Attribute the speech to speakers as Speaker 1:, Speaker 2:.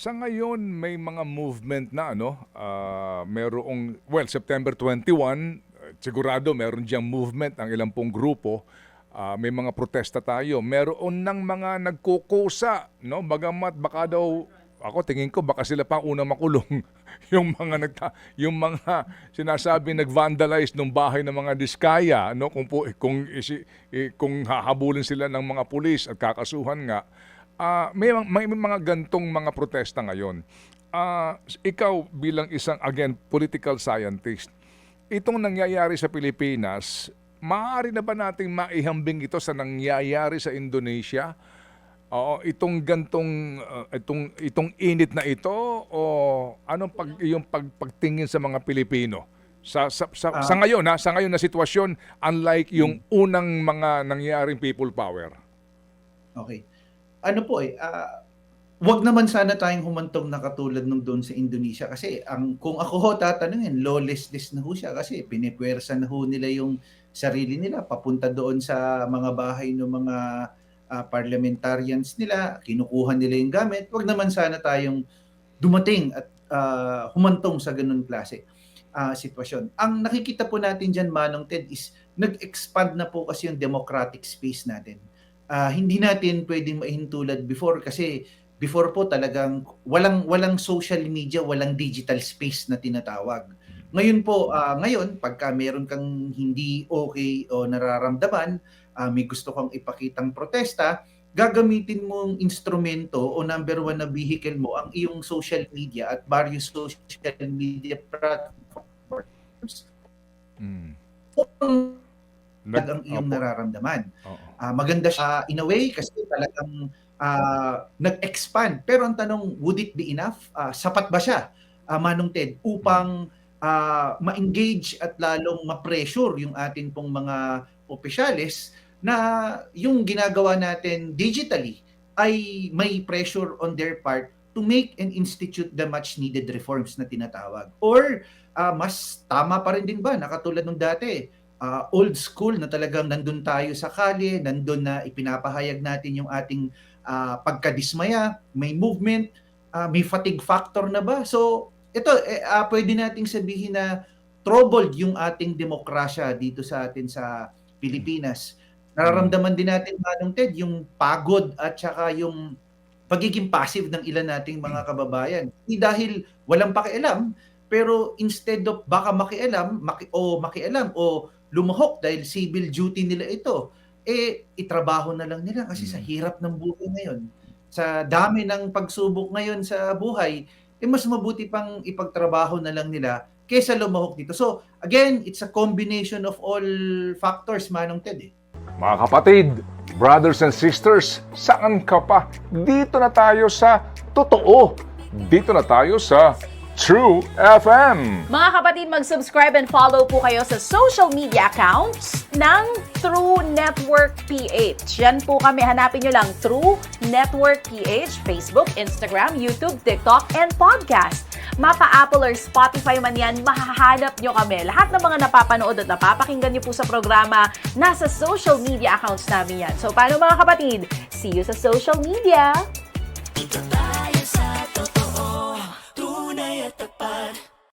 Speaker 1: Sa ngayon may mga movement na ano, merong September 21, sigurado meron diyang movement ang ilang pong grupo. May mga protesta tayo. Meron ng mga nagkukusa, no? Bagamat baka daw ako tingin ko baka sila pa ang unang makulong. Yung mga sinasabi nag-vandalize ng bahay ng mga Diskaya, no? Kung hahabulin sila ng mga pulis at kakasuhan nga. May mga gantong mga protesta ngayon. Ikaw bilang isang, again, political scientist, itong nangyayari sa Pilipinas, maaari na ba nating maihambing ito sa nangyayari sa Indonesia? Itong gantong itong init na ito o anong pagtingin sa mga Pilipino? Sa ngayon sa ngayon na sitwasyon, unlike yung unang mga nangyaring people power.
Speaker 2: Okay. Ano po wag naman sana tayong humantong na katulad nung doon sa Indonesia kasi kung ako ho tatanungin, lawlessness na ho siya kasi pinipwersa na ho nila yung sarili nila papunta doon sa mga bahay ng mga parliamentarians nila, kinukuha nila yung gamit. Wag naman sana tayong dumating at humantong sa ganun klase sitwasyon. Ang nakikita po natin dyan, Manong Ted, is nag-expand na po kasi yung democratic space natin. Hindi natin pwedeng mahintulad before kasi before po talagang walang social media, walang digital space na tinatawag. Ngayon po, pagka meron kang hindi okay o nararamdaman, may gusto kang ipakitang protesta, gagamitin mong instrumento o number one na vehicle mo ang iyong social media at various social media platforms. Ang iyong nararamdaman. Maganda siya in a way kasi talagang nag-expand. Pero ang tanong, would it be enough? Sapat ba siya, Manong Ted, upang ma-engage at lalong ma-pressure yung atin pong mga opisyalis na yung ginagawa natin digitally ay may pressure on their part to make and institute the much needed reforms na tinatawag? Or mas tama pa rin din ba na katulad nung dati, old school na talagang nandun tayo sa kalye, nandun na ipinapahayag natin yung ating pagkadismaya, may movement, may fatigue factor na ba? So, ito, pwede nating sabihin na troubled yung ating demokrasya dito sa atin sa Pilipinas. Nararamdaman din natin, Manong Ted, yung pagod at saka yung pagiging passive ng ilan nating mga kababayan. Hindi dahil walang pakialam, pero instead of baka makialam o lumahok dahil civil duty nila ito, itrabaho na lang nila kasi sa hirap ng buhay ngayon. Sa dami ng pagsubok ngayon sa buhay, mas mabuti pang ipagtrabaho na lang nila kaysa lumahok dito. So, again, it's a combination of all factors, Manong Ted.
Speaker 1: Mga kapatid, brothers and sisters, saan ka pa? Dito na tayo sa totoo. Dito na tayo sa True FM.
Speaker 3: Mga kapatid, mag-subscribe and follow po kayo sa social media accounts ng True Network PH. Yan po kami. Hanapin nyo lang True Network PH, Facebook, Instagram, YouTube, TikTok, and podcast. Mapa Apple or Spotify man yan, mahahanap nyo kami. Lahat ng mga napapanood at napapakinggan nyo po sa programa, nasa social media accounts namin yan. So, paano mga kapatid? See you sa social media!